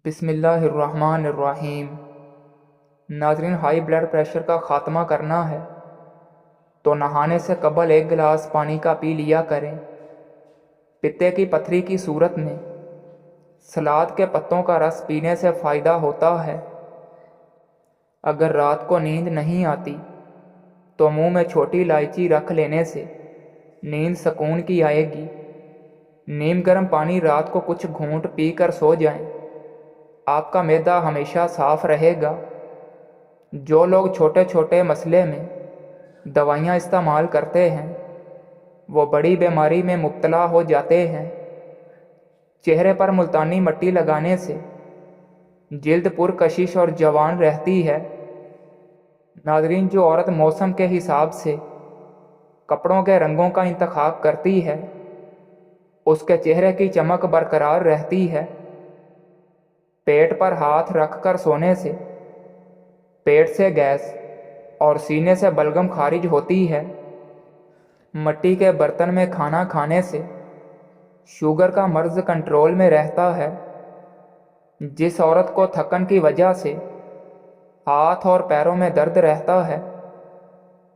बिस्मिल्लाहिर्रहमानिर्रहीम। नाज़रीन, high blood pressure का ख़ात्मा करना है तो नहाने से कबल 1 गिलास पानी का पी लिया करें। पित्ते की पथरी की सूरत में सलाद के पत्तों का रस पीने से फ़ायदा होता है। अगर रात को नींद नहीं आती तो मुंह में छोटी इलायची रख लेने से नींद सुकून की आएगी। नीम गर्म पानी रात को कुछ घूंट पी कर सो जाएं। आपका मैदा हमेशा साफ रहेगा। जो लोग छोटे छोटे मसले में दवाइयाँ इस्तेमाल करते हैं वो बड़ी बीमारी में मुब्तला हो जाते हैं। चेहरे पर मुल्तानी मिट्टी लगाने से जिल्द पुरकशिश और जवान रहती है। नाज़रीन, जो औरत मौसम के हिसाब से कपड़ों के रंगों का इंतखाब करती है उसके चेहरे की चमक बरकरार रहती है। पेट पर हाथ रखकर सोने से पेट से गैस और सीने से बलगम खारिज होती है। मिट्टी के बर्तन में खाना खाने से शुगर का मर्ज कंट्रोल में रहता है। जिस औरत को थकन की वजह से हाथ और पैरों में दर्द रहता है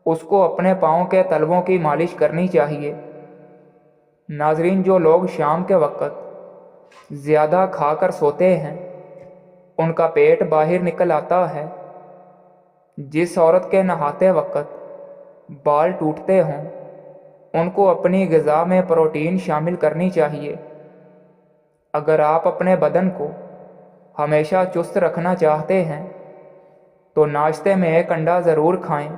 उसको अपने पाँव के तलवों की मालिश करनी चाहिए। नाज़रीन, जो लोग शाम के वक़्त ज़्यादा खाकर सोते हैं उनका पेट बाहर निकल आता है। जिस औरत के नहाते वक़्त बाल टूटते हों उनको अपनी ग़िज़ा में प्रोटीन शामिल करनी चाहिए। अगर आप अपने बदन को हमेशा चुस्त रखना चाहते हैं तो नाश्ते में 1 अंडा ज़रूर खाएं।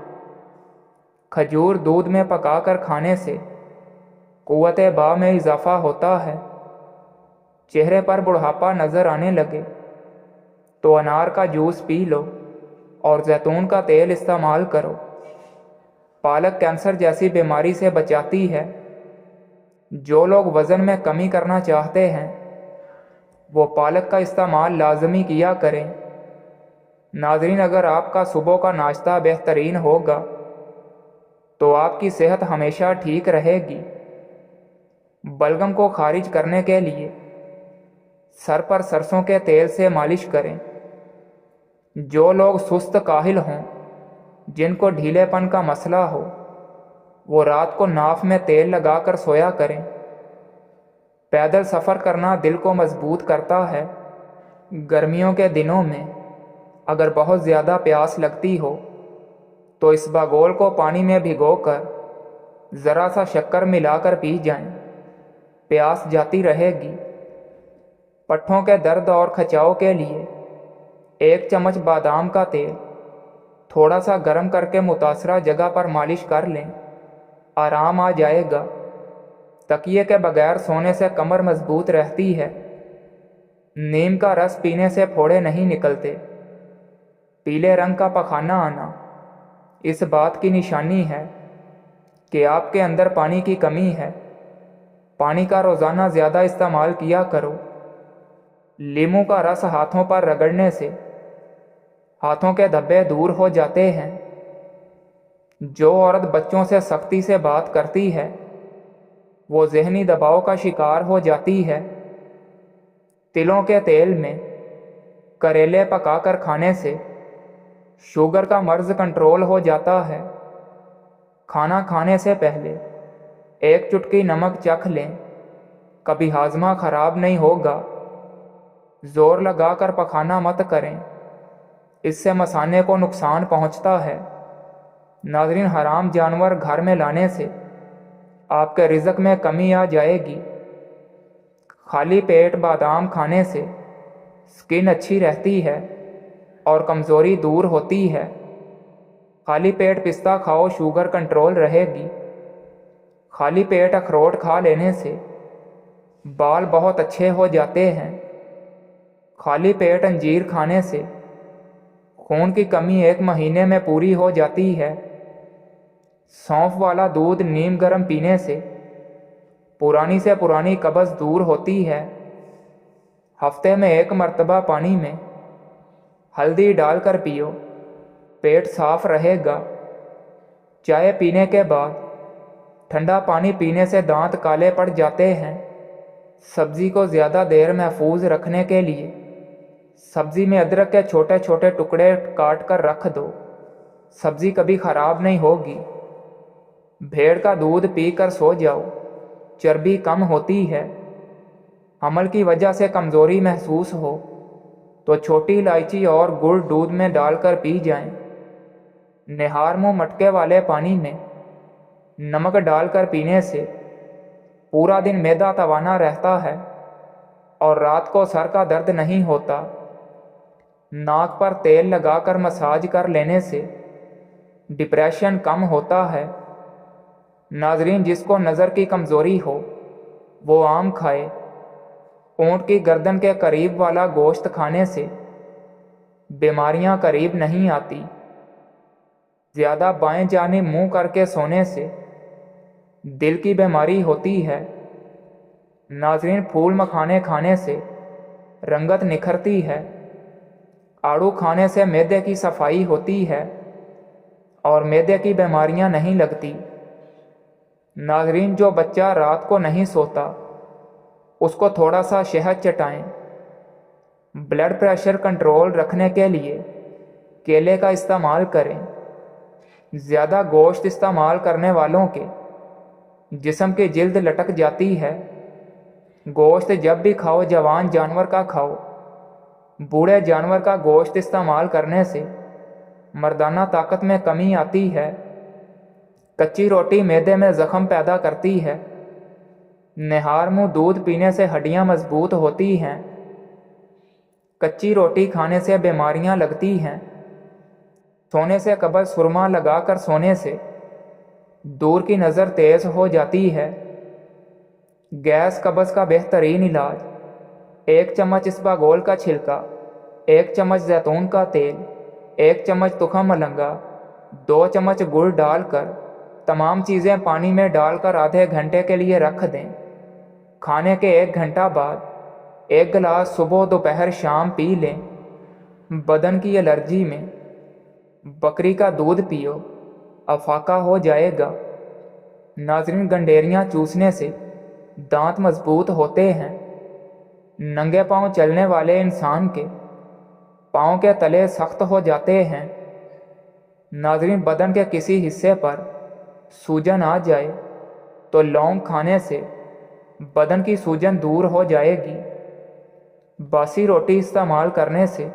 खजूर दूध में पकाकर खाने से क़ुव्वत बा में इजाफ़ा होता है। चेहरे पर बुढ़ापा नज़र आने लगे तो अनार का जूस पी लो और जैतून का तेल इस्तेमाल करो। पालक कैंसर जैसी बीमारी से बचाती है। जो लोग वज़न में कमी करना चाहते हैं वो पालक का इस्तेमाल लाजमी किया करें। नाज़रीन, अगर आपका सुबह का नाश्ता बेहतरीन होगा तो आपकी सेहत हमेशा ठीक रहेगी। बलगम को खारिज करने के लिए सर पर सरसों के तेल से मालिश करें। जो लोग सुस्त काहिल हों, जिनको ढीलेपन का मसला हो, वो रात को नाफ में तेल लगाकर सोया करें। पैदल सफ़र करना दिल को मजबूत करता है। गर्मियों के दिनों में अगर बहुत ज़्यादा प्यास लगती हो तो इसबगोल को पानी में भिगोकर ज़रा सा शक्कर मिलाकर पी जाएं। प्यास जाती रहेगी। पट्ठों के दर्द और खिंचाव के लिए 1 चम्मच बादाम का तेल थोड़ा सा गर्म करके मुतासरा जगह पर मालिश कर लें, आराम आ जाएगा। तकिए के बगैर सोने से कमर मजबूत रहती है। नीम का रस पीने से फोड़े नहीं निकलते। पीले रंग का पखाना आना इस बात की निशानी है कि आपके अंदर पानी की कमी है। पानी का रोज़ाना ज़्यादा इस्तेमाल किया करो। लीमू का रस हाथों पर रगड़ने से हाथों के धब्बे दूर हो जाते हैं। जो औरत बच्चों से सख्ती से बात करती है वो ज़हनी दबाव का शिकार हो जाती है। तिलों के तेल में करेले पकाकर खाने से शुगर का मर्ज कंट्रोल हो जाता है। खाना खाने से पहले 1 चुटकी नमक चख लें, कभी हाजमा ख़राब नहीं होगा। ज़ोर लगाकर पखाना मत करें, इससे मसाने को नुकसान पहुंचता है। नाज़रीन, हराम जानवर घर में लाने से आपके रिज़्क़ में कमी आ जाएगी। खाली पेट बादाम खाने से स्किन अच्छी रहती है और कमज़ोरी दूर होती है। खाली पेट पिस्ता खाओ, शुगर कंट्रोल रहेगी। खाली पेट अखरोट खा लेने से बाल बहुत अच्छे हो जाते हैं। खाली पेट अंजीर खाने से खून की कमी 1 महीने में पूरी हो जाती है। सौंफ वाला दूध नीम गर्म पीने से पुरानी से पुरानी कब्ज़ दूर होती है। हफ्ते में 1 मरतबा पानी में हल्दी डालकर पियो, पेट साफ रहेगा। चाय पीने के बाद ठंडा पानी पीने से दांत काले पड़ जाते हैं। सब्ज़ी को ज़्यादा देर महफूज रखने के लिए सब्जी में अदरक के छोटे छोटे टुकड़े काट कर रख दो, सब्जी कभी खराब नहीं होगी। भेड़ का दूध पीकर सो जाओ, चर्बी कम होती है। हमल की वजह से कमज़ोरी महसूस हो तो छोटी इलायची और गुड़ दूध में डालकर पी जाएं। निहार मुँह मटके वाले पानी में नमक डालकर पीने से पूरा दिन मैदा तवाना रहता है और रात को सर का दर्द नहीं होता। नाक पर तेल लगाकर मसाज कर लेने से डिप्रेशन कम होता है। नाजरीन, जिसको नज़र की कमज़ोरी हो वो आम खाए। ऊँट की गर्दन के करीब वाला गोश्त खाने से बीमारियां करीब नहीं आती। ज़्यादा बाएं जानिब मुंह करके सोने से दिल की बीमारी होती है। नाजरीन, फूल मखाने खाने से रंगत निखरती है। आड़ू खाने से मैदे की सफाई होती है और मैदे की बीमारियां नहीं लगती। नाजरीन, जो बच्चा रात को नहीं सोता उसको थोड़ा सा शहद चटाएं। ब्लड प्रेशर कंट्रोल रखने के लिए केले का इस्तेमाल करें। ज़्यादा गोश्त इस्तेमाल करने वालों के जिस्म की जिल्द लटक जाती है। गोश्त जब भी खाओ जवान जानवर का खाओ। बूढ़े जानवर का गोश्त इस्तेमाल करने से मर्दाना ताकत में कमी आती है। कच्ची रोटी मैदे में ज़ख्म पैदा करती है। निहार मुँह दूध पीने से हड्डियाँ मजबूत होती हैं। कच्ची रोटी खाने से बीमारियाँ लगती हैं। सोने से कबल सुरमा लगाकर सोने से दूर की नज़र तेज़ हो जाती है। गैस कब्ज़ का बेहतरीन इलाज, 1 चम्मच इसबगोल का छिलका, 1 चम्मच जैतून का तेल, 1 चम्मच तुखम मलंगा, 2 चम्मच गुड़ डालकर तमाम चीज़ें पानी में डालकर आधे घंटे के लिए रख दें। खाने के 1 घंटा बाद 1 गिलास सुबह दोपहर शाम पी लें। बदन की एलर्जी में बकरी का दूध पियो, अफाका हो जाएगा। नाज़रीन, गंडेरियाँ चूसने से दांत मजबूत होते हैं। नंगे पांव चलने वाले इंसान के पाँव के तले सख्त हो जाते हैं। नाज़रीन, बदन के किसी हिस्से पर सूजन आ जाए तो लौंग खाने से बदन की सूजन दूर हो जाएगी। बासी रोटी इस्तेमाल करने से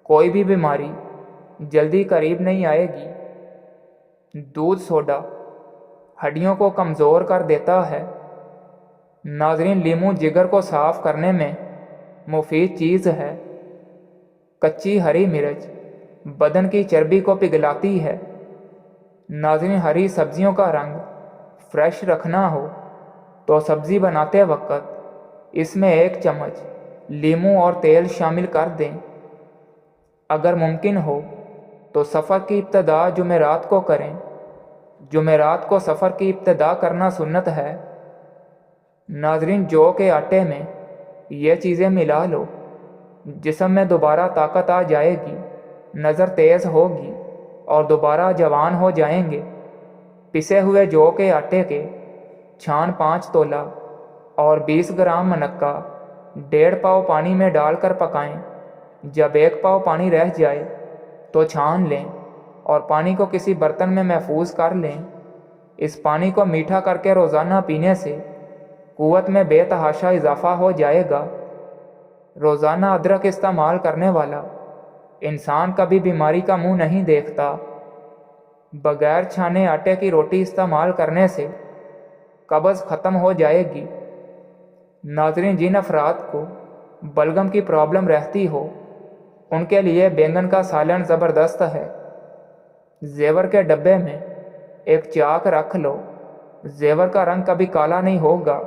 कोई भी बीमारी जल्दी करीब नहीं आएगी। दूध सोडा हड्डियों को कमज़ोर कर देता है। नाज़रीन, लीमू जिगर को साफ़ करने में मुफीद चीज़ है। कच्ची हरी मिर्च बदन की चर्बी को पिघलाती है। नाज़रीन, हरी सब्जियों का रंग फ्रेश रखना हो तो सब्ज़ी बनाते वक्त इसमें 1 चम्मच लीमू और तेल शामिल कर दें। अगर मुमकिन हो तो सफ़र की इब्तिदा जुमेरात को करें। जुमेरात को सफ़र की इब्तिदा करना सुन्नत है। नाज़रीन, जौ के आटे में ये चीज़ें मिला लो, जिस्म में दोबारा ताकत आ जाएगी, नज़र तेज़ होगी और दोबारा जवान हो जाएंगे। पिसे हुए जौ के आटे के छान 5 तोला और 20 ग्राम मनक्का 1.5 पाव पानी में डालकर पकाएं। जब 1 पाव पानी रह जाए तो छान लें और पानी को किसी बर्तन में महफूज कर लें। इस पानी को मीठा करके रोज़ाना पीने से क़ुव्वत में बेतहाशा इजाफ़ा हो जाएगा। रोज़ाना अदरक इस्तेमाल करने वाला इंसान कभी बीमारी का मुंह नहीं देखता। बग़ैर छाने आटे की रोटी इस्तेमाल करने से कब्ज़ ख़त्म हो जाएगी। नाज़रीन, जिन अफराद को बलगम की प्रॉब्लम रहती हो उनके लिए बैंगन का सालन ज़बरदस्त है। जेवर के डब्बे में एक चाक रख लो, जेवर का रंग कभी काला नहीं होगा।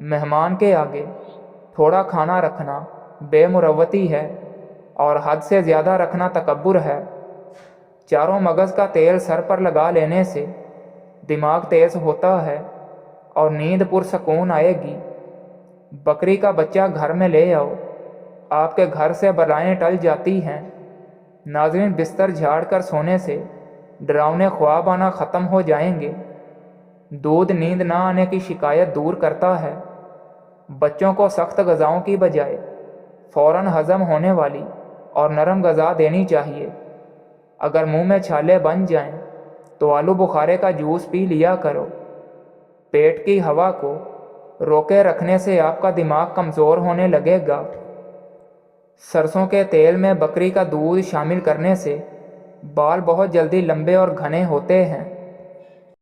मेहमान के आगे थोड़ा खाना रखना बेमुरवती है और हद से ज़्यादा रखना तकब्बुर है। चारों मगज़ का तेल सर पर लगा लेने से दिमाग तेज़ होता है और नींद पुरसकून आएगी। बकरी का बच्चा घर में ले आओ, आपके घर से बलाएं टल जाती हैं। नाज़रीन, बिस्तर झाड़ कर सोने से डरावने ख्वाब आना ख़त्म हो जाएंगे। दूध नींद ना आने की शिकायत दूर करता है। बच्चों को सख्त ग़िज़ाओं की बजाय فوراً ہضم ہونے والی اور نرم غذا دینی چاہیے۔ اگر منہ میں چھالے بن جائیں تو آلو بخارے کا جوس پی لیا کرو۔ پیٹ کی ہوا کو روکے رکھنے سے آپ کا دماغ کمزور ہونے لگے گا۔ سرسوں کے تیل میں بکری کا دودھ شامل کرنے سے بال بہت جلدی لمبے اور گھنے ہوتے ہیں۔